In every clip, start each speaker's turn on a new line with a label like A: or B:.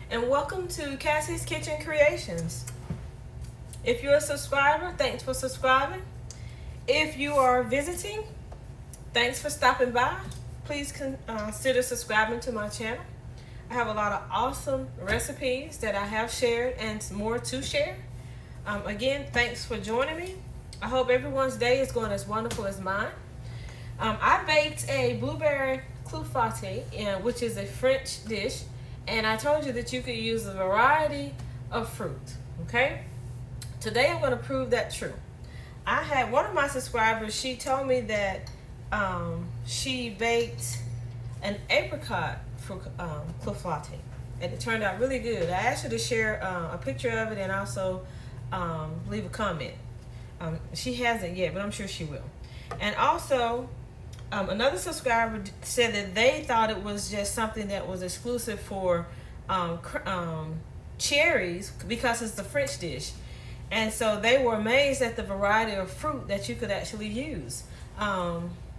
A: and welcome to Cassie's Kitchen Creations. If you're a subscriber, thanks for subscribing. If you are visiting, thanks for stopping by. Please consider subscribing to my channel. I have a lot of awesome recipes that I have shared and more to share. Again, thanks for joining me. I hope everyone's day is going as wonderful as mine. I baked a blueberry Clafouti, which is a French dish, and I told you that you could use a variety of fruit. Okay, today I'm going to prove that true. I had one of my subscribers, she told me that she baked an apricot for Clafouti, and it turned out really good. I asked her to share a picture of it and also leave a comment. She hasn't yet, but I'm sure she will. And also, another subscriber said that they thought it was just something that was exclusive for cherries because it's the French dish. And so they were amazed at the variety of fruit that you could actually use.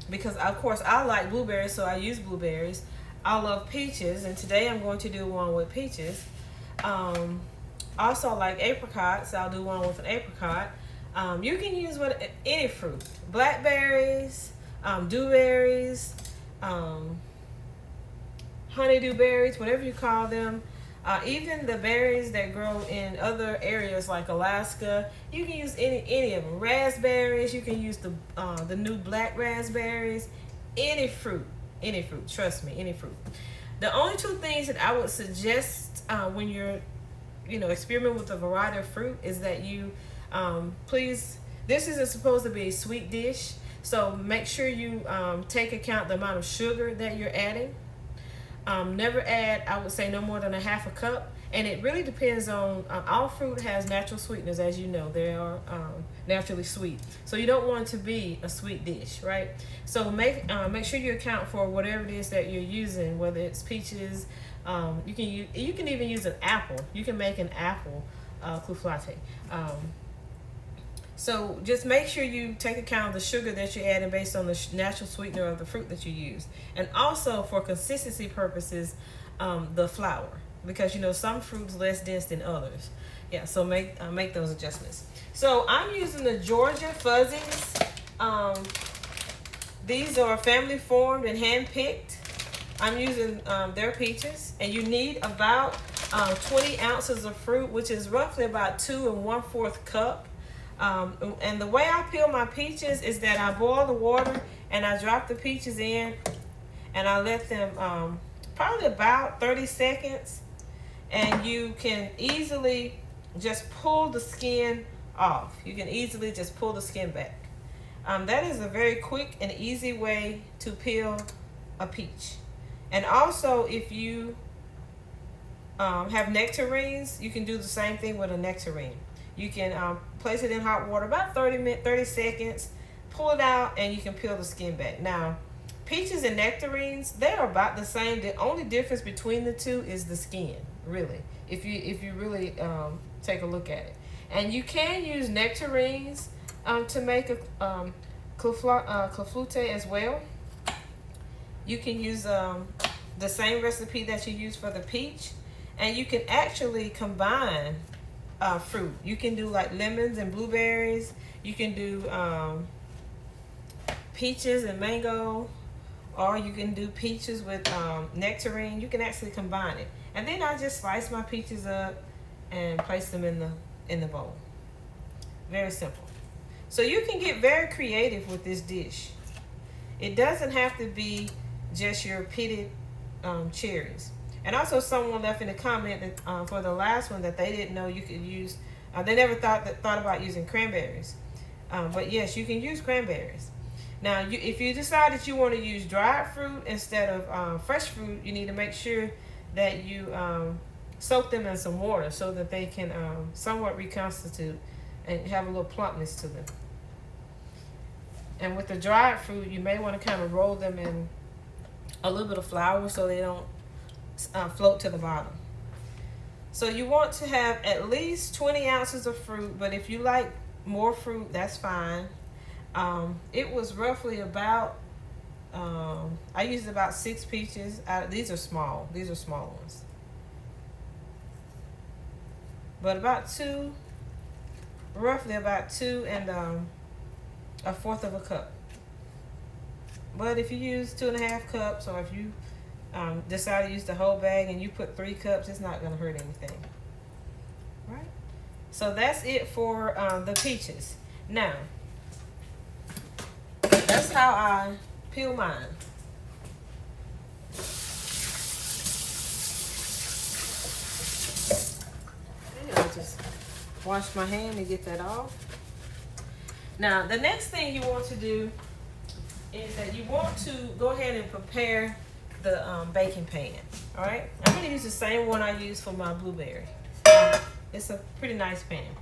A: Because, of course, I like blueberries, so I use blueberries. I love peaches, and today I'm going to do one with peaches. Also, I like apricots, so I'll do one with an apricot. You can use any fruit. Blackberries, dewberries, honeydew berries, whatever you call them. Even the berries that grow in other areas like Alaska, you can use any of them. Raspberries, you can use the new black raspberries. Any fruit, trust me, any fruit. The only two things that I would suggest when you're experiment with a variety of fruit is that you please, this isn't supposed to be a sweet dish, so make sure you take account the amount of sugar that you're adding. Never add, I would say, no more than a half a cup. And it really depends on, all fruit has natural sweeteners, as you know. They are naturally sweet. So you don't want it to be a sweet dish, right? So make sure you account for whatever it is that you're using, whether it's peaches. You can even use an apple. You can make an apple Clafouti. So just make sure you take account of the sugar that you're adding based on the natural sweetener of the fruit that you use. And also for consistency purposes, the flour. Because some fruits less dense than others. Yeah, so make those adjustments. So I'm using the Georgia Fuzzies. These are family formed and hand picked. I'm using their peaches, and you need about 20 ounces of fruit, which is roughly about 2 1/4 cup. And the way I peel my peaches is that I boil the water and I drop the peaches in and I let them probably about 30 seconds, and you can easily just pull the skin off. You can easily just pull the skin back. That is a very quick and easy way to peel a peach. And also, if you have nectarines, you can do the same thing with a nectarine. You can place it in hot water about 30 seconds, pull it out, and you can peel the skin back. Now, peaches and nectarines, they are about the same. The only difference between the two is the skin, really, if you really take a look at it. And you can use nectarines to make a Clafouti as well. You can use the same recipe that you use for the peach, and you can actually combine fruit. You can do like lemons and blueberries. You can do peaches and mango, or you can do peaches with nectarine. You can actually combine it. And then I just slice my peaches up and place them in the bowl. Very simple. So you can get very creative with this dish. It doesn't have to be just your pitted cherries. And also, someone left in a comment that, for the last one, that they didn't know you could use. They never thought about using cranberries, but yes, you can use cranberries. Now, if you decide that you want to use dried fruit instead of fresh fruit, you need to make sure that you soak them in some water so that they can somewhat reconstitute and have a little plumpness to them. And with the dried fruit, you may want to kind of roll them in a little bit of flour so they don't float to the bottom. So you want to have at least 20 ounces of fruit, but if you like more fruit, that's fine. It was roughly about, I used about 6 peaches. These are small ones. but about two, roughly about 2 1/4 of a cup. But if you use 2.5 cups, or if you decide to use the whole bag and you put 3 cups, it's not going to hurt anything. Right? So that's it for the peaches. Now, that's how I peel mine. I'll just wash my hand and get that off. Now, the next thing you want to do is that you want to go ahead and prepare the baking pan. All right, I'm going to use the same one I used for my blueberry. It's a pretty nice pan.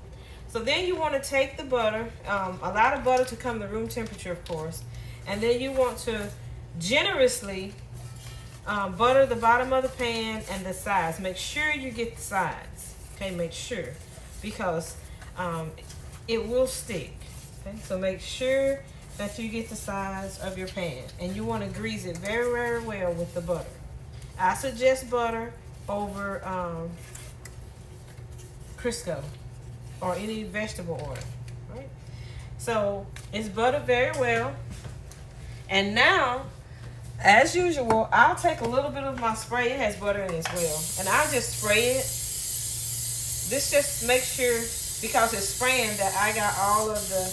A: So then you want to take the butter, allow the butter to come to room temperature, of course, and then you want to generously butter the bottom of the pan and the sides. Make sure you get the sides. Okay, make sure, because it will stick. Okay, so make sure that you get the sides of your pan, and you want to grease it very, very well with the butter. I suggest butter over Crisco or any vegetable oil. Right? So it's buttered very well, and now, as usual, I'll take a little bit of my spray. It has butter in it as well, and I'll just spray it. This just makes sure, because it's spraying, that I got all of the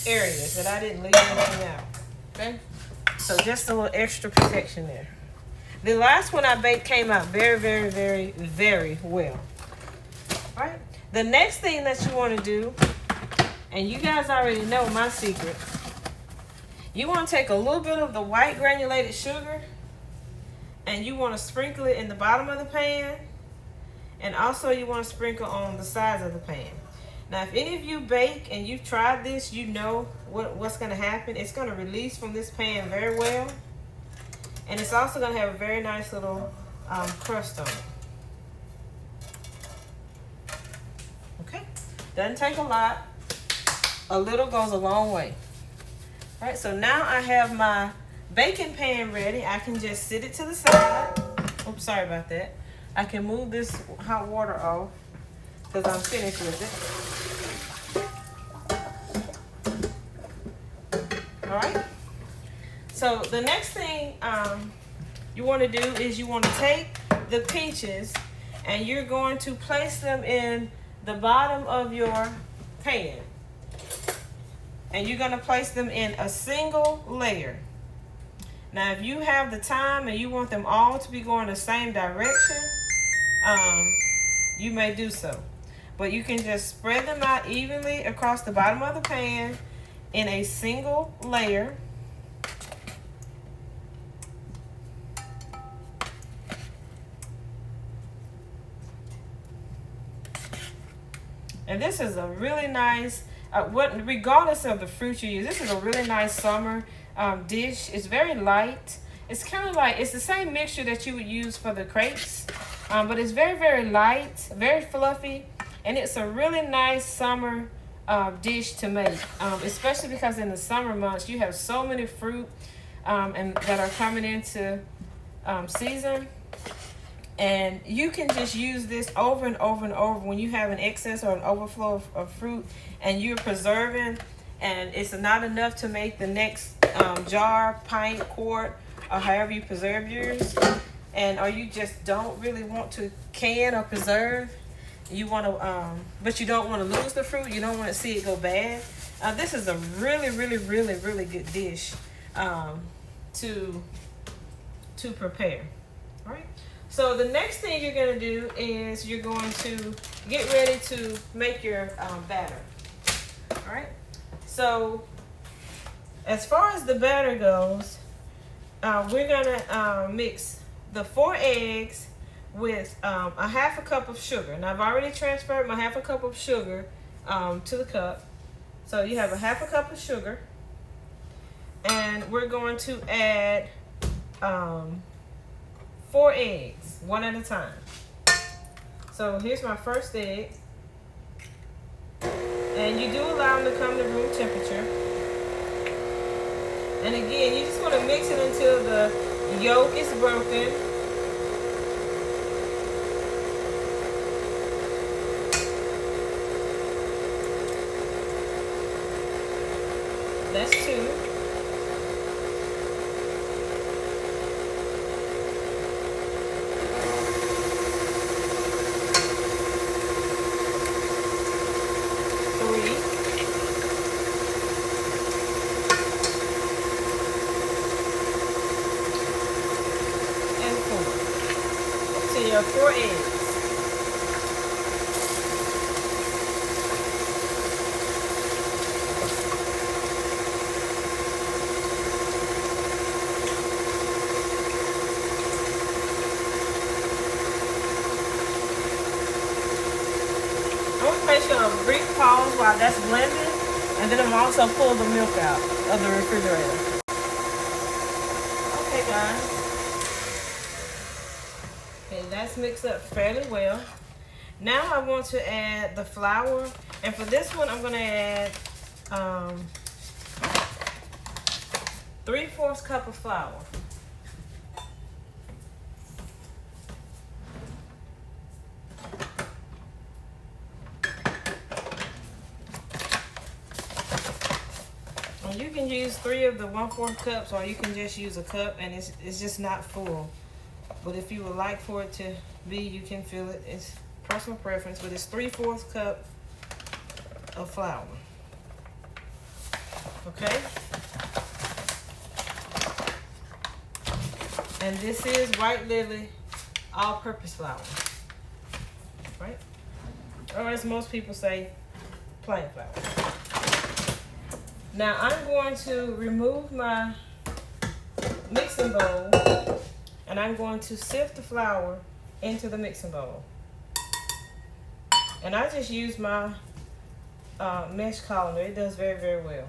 A: areas, that I didn't leave anything out. Okay, so just a little extra protection there. The last one I baked came out very, very, very, very well. All right. The next thing that you want to do, and you guys already know my secret, you want to take a little bit of the white granulated sugar, and you want to sprinkle it in the bottom of the pan, and also you want to sprinkle on the sides of the pan. Now, if any of you bake and you've tried this, you know what's going to happen. It's going to release from this pan very well, and it's also going to have a very nice little crust on it. Okay, doesn't take a lot. A little goes a long way. All right, so now I have my baking pan ready. I can just sit it to the side. Oops, sorry about that. I can move this hot water off because I'm finished with it. All right. So the next thing you want to do is you want to take the peaches and you're going to place them in the bottom of your pan. And you're going to place them in a single layer. Now, if you have the time and you want them all to be going the same direction, you may do so. But you can just spread them out evenly across the bottom of the pan in a single layer. And this is a really nice, regardless of the fruit you use, this is a really nice summer dish. It's very light. It's kind of like, it's the same mixture that you would use for the crepes, but it's very, very light, very fluffy, and it's a really nice summer dish to make, especially because in the summer months you have so many fruit and that are coming into season. And you can just use this over and over and over when you have an excess or an overflow of fruit and you're preserving, and it's not enough to make the next jar, pint, quart, or however you preserve yours, or you just don't really want to can or preserve. You want to, but you don't want to lose the fruit. You don't want to see it go bad. This is a really, really, really, really good dish to prepare. All right. So the next thing you're going to do is you're going to get ready to make your batter. All right. So as far as the batter goes, we're going to mix the 4 eggs with a 1/2 cup of sugar. Now I've already transferred my 1/2 cup of sugar to the cup. So you have a 1/2 cup of sugar, and we're going to add 4 eggs, one at a time. So here's my first egg. And you do allow them to come to room temperature. And again, you just want to mix it until the yolk is broken. That's 2. Your 4 eggs. I'm going to place you on a brief pause while that's blending, and then I'm also pull the milk out of the refrigerator. Okay, guys. Okay, that's mixed up fairly well. Now I want to add the flour, and for this one I'm going to add 3/4 cup of flour. And you can use 3 of the 1/4 cups, or you can just use a cup, and it's just not full. But if you would like for it to be, you can fill it. It's personal preference, but it's 3/4 cup of flour. Okay? And this is White Lily all-purpose flour. Right? Or as most people say, plain flour. Now I'm going to remove my mixing bowl, and I'm going to sift the flour into the mixing bowl. And I just use my mesh colander. It does very, very well.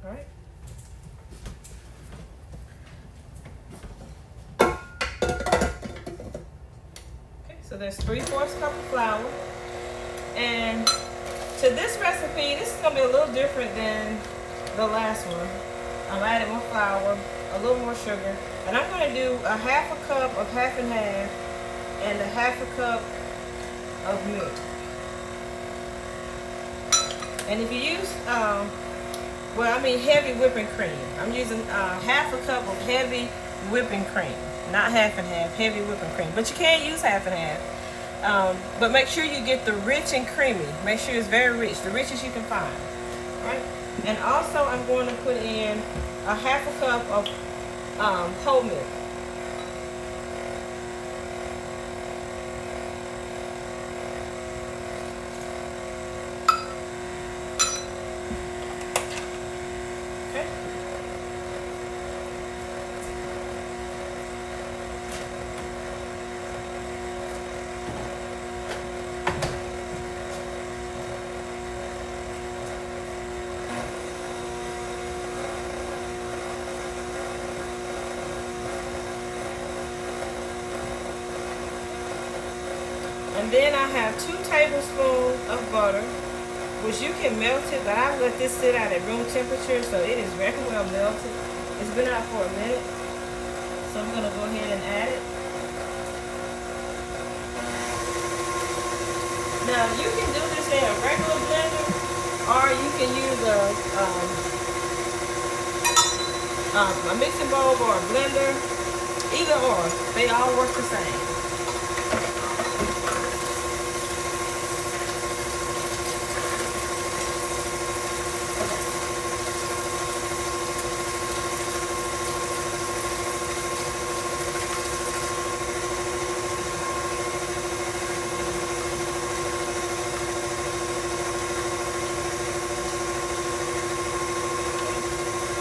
A: All right. So there's 3/4 cup of flour. And to this recipe, this is going to be a little different than the last one. I'm adding more flour, a little more sugar, and I'm going to do a 1/2 cup of half and half and a 1/2 cup of milk. And if you use, heavy whipping cream. I'm using 1/2 cup of heavy whipping cream. Not half and half, heavy whipping cream. But you can use half and half. But make sure you get the rich and creamy. Make sure it's very rich, the richest you can find. Right? And also I'm going to put in a 1/2 cup of whole milk. Okay? And then I have 2 tablespoons of butter, which you can melt it, but I let this sit out at room temperature, so it is very well melted. It's been out for a minute, so I'm going to go ahead and add it. Now you can do this in a regular blender, or you can use a mixing bowl or a blender. Either or, they all work the same.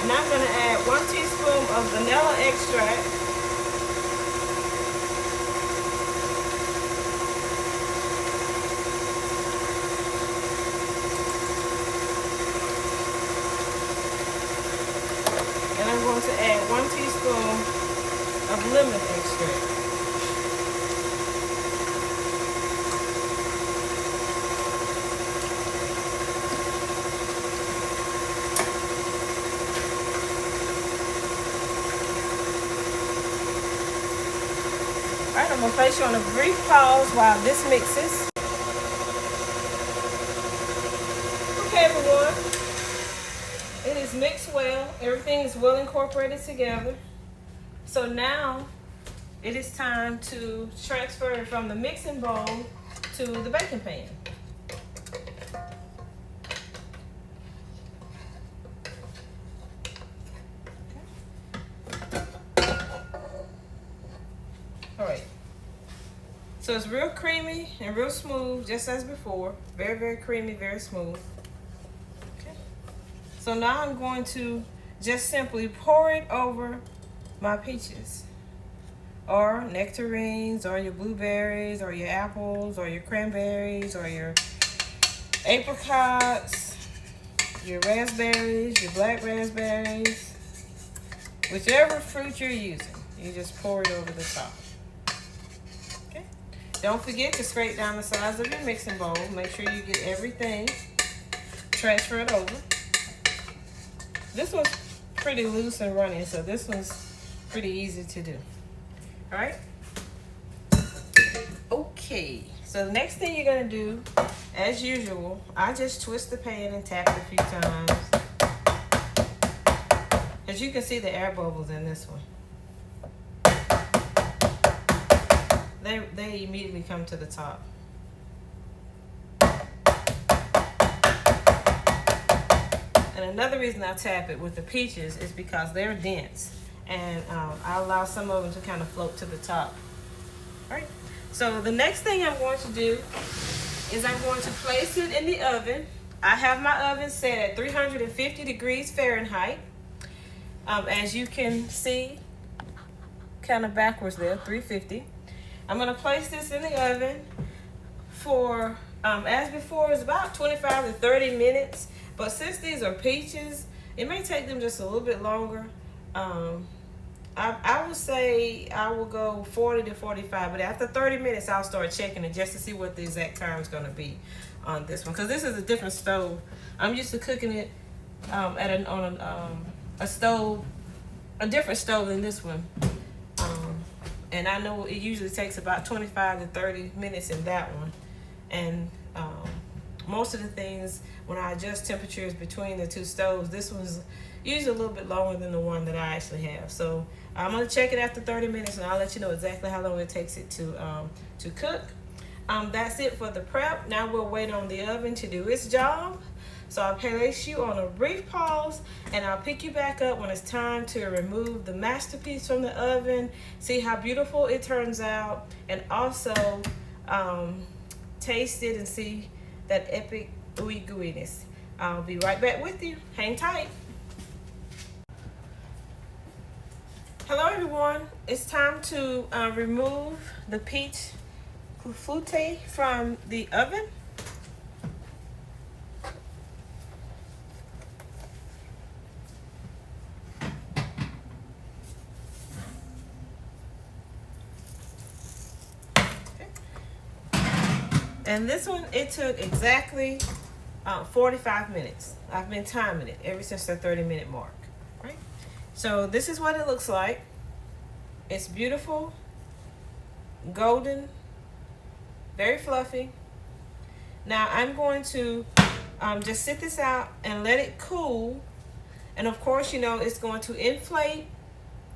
A: And I'm going to add 1 teaspoon of vanilla extract. And I'm going to add 1 teaspoon of lemon extract. Alright, I'm going to place you on a brief pause while this mixes. Okay, everyone. It is mixed well. Everything is well incorporated together. So now it is time to transfer it from the mixing bowl to the baking pan. Alright. So it's real creamy and real smooth, just as before. Very, very creamy, very smooth. Okay. So now I'm going to just simply pour it over my peaches, or nectarines, or your blueberries, or your apples, or your cranberries, or your apricots, your raspberries, your black raspberries, whichever fruit you're using, you just pour it over the top. Okay. Don't forget to scrape down the sides of your mixing bowl. Make sure you get everything transferred over. This one's pretty loose and running, so this one's pretty easy to do. All right. Okay. So the next thing you're gonna do, as usual, I just twist the pan and tap it a few times. As you can see, the air bubbles in this one. They immediately come to the top. And another reason I tap it with the peaches is because they're dense, and I allow some of them to kind of float to the top. All right. So the next thing I'm going to do is I'm going to place it in the oven. I have my oven set at 350 degrees Fahrenheit. As you can see, kind of backwards there, 350. I'm going to place this in the oven for, as before, it's about 25 to 30 minutes. But since these are peaches, it may take them just a little bit longer. I would say I will go 40 to 45, but after 30 minutes, I'll start checking it just to see what the exact time is going to be on this one. Because this is a different stove. I'm used to cooking it on a stove, a different stove than this one. And I know it usually takes about 25 to 30 minutes in that one. And most of the things, when I adjust temperatures between the two stoves, this one's usually a little bit longer than the one that I actually have. So I'm going to check it after 30 minutes, and I'll let you know exactly how long it takes it to cook. That's it for the prep. Now we'll wait on the oven to do its job. So I'll place you on a brief pause, and I'll pick you back up when it's time to remove the masterpiece from the oven, see how beautiful it turns out, and also taste it and see that epic ooey gooiness. I'll be right back with you. Hang tight. Hello everyone. It's time to remove the peach Clafoutis from the oven. And this one, it took exactly 45 minutes. I've been timing it ever since the 30-minute mark, right? So this is what it looks like. It's beautiful, golden, very fluffy. Now I'm going to just sit this out and let it cool. And of course, you know, it's going to inflate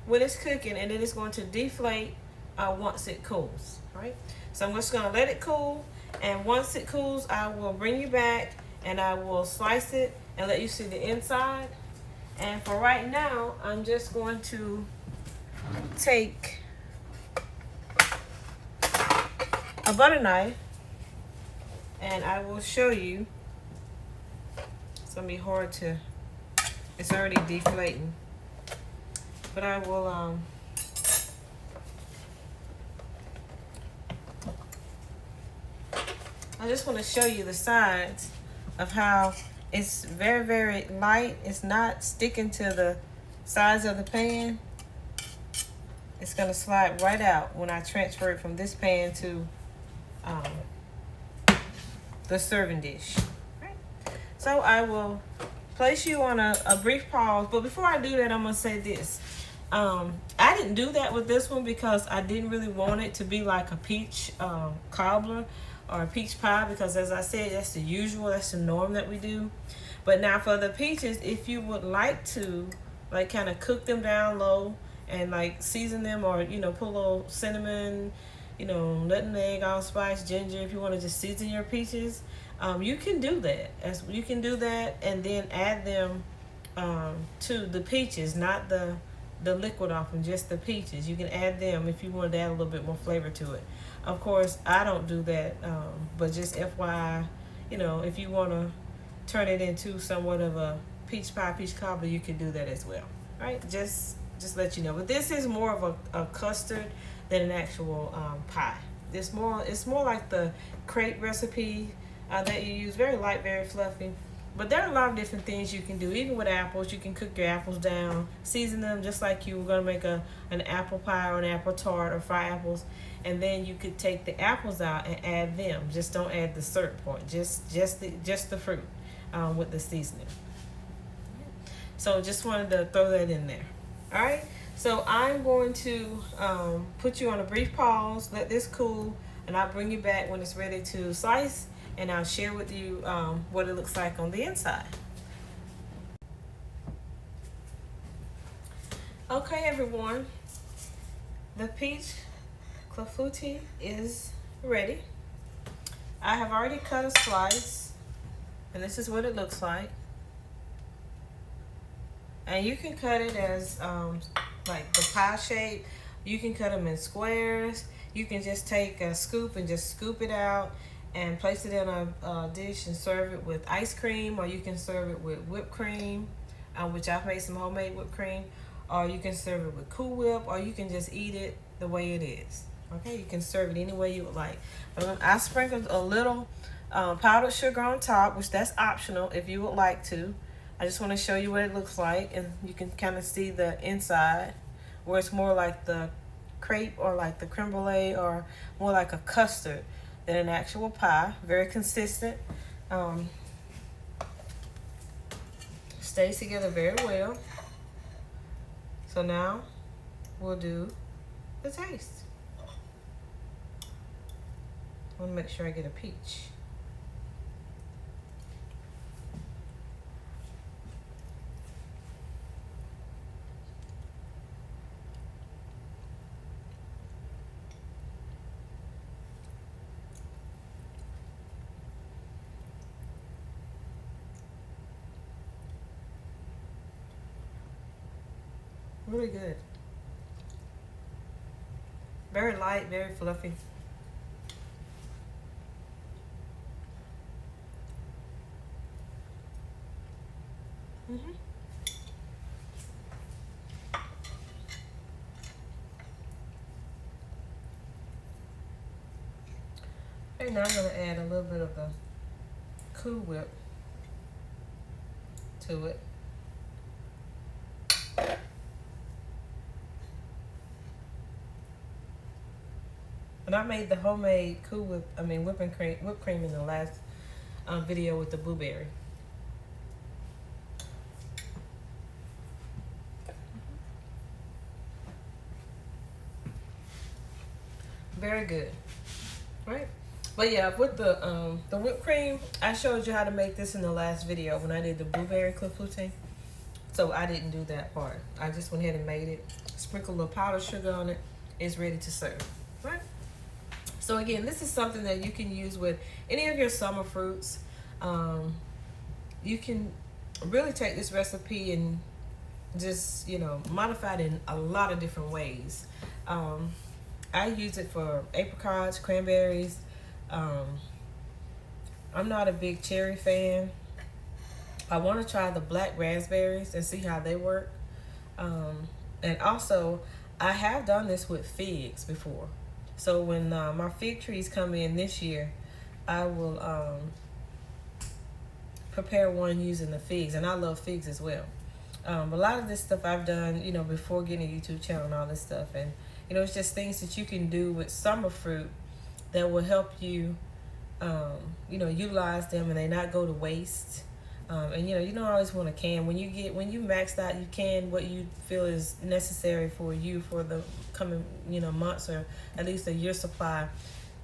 A: when it's cooking, and then it's going to deflate once it cools, right? So I'm just gonna let it cool. And once it cools, I will bring you back and I will slice it and let you see the inside. And for right now, I'm just going to take a butter knife and I will show you. It's gonna be hard to, it's already deflating, but I will I just want to show you the sides of how it's very, very light. It's not sticking to the sides of the pan. It's going to slide right out when I transfer it from this pan to the serving dish. Right. So I will place you on a brief pause. But before I do that, I'm going to say this. I didn't do that with this one because I didn't really want it to be like a peach cobbler or a peach pie, because as I said, that's the usual, that's the norm that we do. But now for the peaches, if you would like to like kind of cook them down low and like season them, or you know, put a little cinnamon, you know, nutmeg, allspice, ginger, if you want to just season your peaches, you can do that. As you can do that and then add them to the peaches, not the liquid off them, just the peaches. You can add them if you wanted to add a little bit more flavor to it. Of course, I don't do that, but just FYI, you know, if you want to turn it into somewhat of a peach pie, peach cobbler, you can do that as well. All right, just let you know. But this is more of a custard than an actual pie. It's more like the crepe recipe that you use. Very light, very fluffy. But there are a lot of different things you can do. Even with apples, you can cook your apples down, season them just like you were going to make an apple pie or an apple tart or fry apples. And then you could take the apples out and add them. Just don't add the syrup part. Just the fruit with the seasoning. So just wanted to throw that in there. All right. So I'm going to put you on a brief pause. Let this cool, and I'll bring you back when it's ready to slice. And I'll share with you what it looks like on the inside. Okay, everyone. The peach clafouti is ready. I have already cut a slice, and this is what it looks like. And you can cut it as like the pie shape. You can cut them in squares. You can just take a scoop and just scoop it out and place it in a dish and serve it with ice cream, or you can serve it with whipped cream, which I've made some homemade whipped cream, or you can serve it with Cool Whip, or you can just eat it the way it is. Okay, you can serve it any way you would like. I sprinkled a little powdered sugar on top, which that's optional if you would like to. I just want to show you what it looks like, and you can kind of see the inside, where it's more like the crepe or like the creme brulee, or more like a custard than an actual pie. Very consistent. Stays together very well. So now we'll do the taste. I want to make sure I get a peach. Really good. Very light, very fluffy. Okay, now I'm going to add a little bit of the Cool Whip to it. And I made the homemade Cool Whip, whipped cream in the last video with the blueberry. Very good, right? But yeah, with the whipped cream, I showed you how to make this in the last video when I did the blueberry clafouti. So I didn't do that part. I just went ahead and made it, sprinkled a little powdered sugar on it. It's ready to serve, right? So again, this is something that you can use with any of your summer fruits. You can really take this recipe and just, you know, modify it in a lot of different ways. I use it for apricots, cranberries. I'm not a big cherry fan. I want to try the black raspberries and see how they work. And also, I have done this with figs before. So when my fig trees come in this year, I will prepare one using the figs, and I love figs as well. A lot of this stuff I've done, you know, before getting a YouTube channel and all this stuff, and you know, it's just things that you can do with summer fruit that will help you, you know, utilize them and they not go to waste. And you don't always want to can. When you maxed out, you can what you feel is necessary for you for the coming months, or at least a year supply.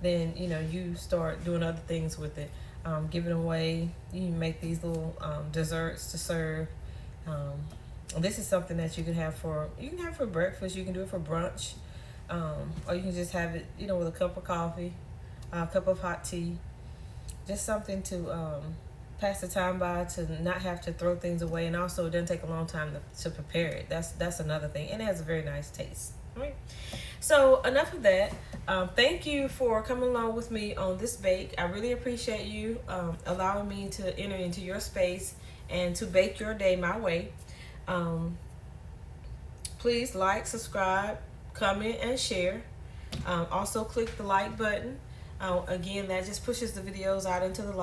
A: Then you start doing other things with it, giving away. You can make these little desserts to serve. This is something that you can have for breakfast. You can do it for brunch, or you can just have it with a cup of coffee, a cup of hot tea. Just something to pass the time by, to not have to throw things away, and also it doesn't take a long time to prepare it. That's another thing, and it has a very nice taste. All right. So enough of that. Thank you for coming along with me on this bake. I really appreciate you allowing me to enter into your space and to bake your day my way. Please like, subscribe, comment, and share. Also click the like button. Again, that just pushes the videos out into the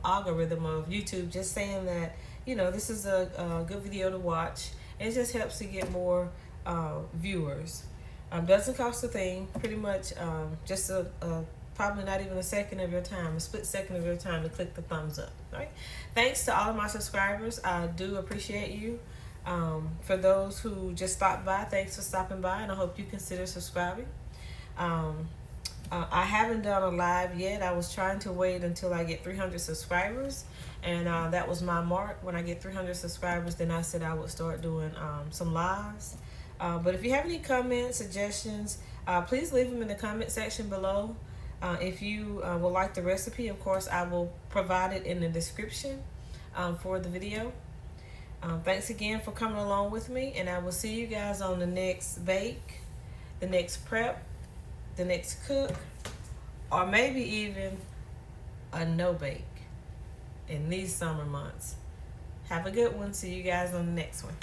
A: algorithm of YouTube, just saying that this is a good video to watch. It just helps to get more viewers. Doesn't cost a thing. Pretty much just a probably not even a second of your time, a split second of your time to click the thumbs up. Right? Thanks to all of my subscribers. I do appreciate you. For those who just stopped by, thanks for stopping by, and I hope you consider subscribing. I haven't done a live yet. I was trying to wait until I get 300 subscribers, and that was my mark. When I get 300 subscribers, then I said I would start doing some lives. But if you have any comments, suggestions, please leave them in the comment section below. If you would like the recipe, of course, I will provide it in the description for the video. Thanks again for coming along with me, and I will see you guys on the next bake, the next prep, the next cook, or maybe even a no bake in these summer months. Have a good one. See you guys on the next one.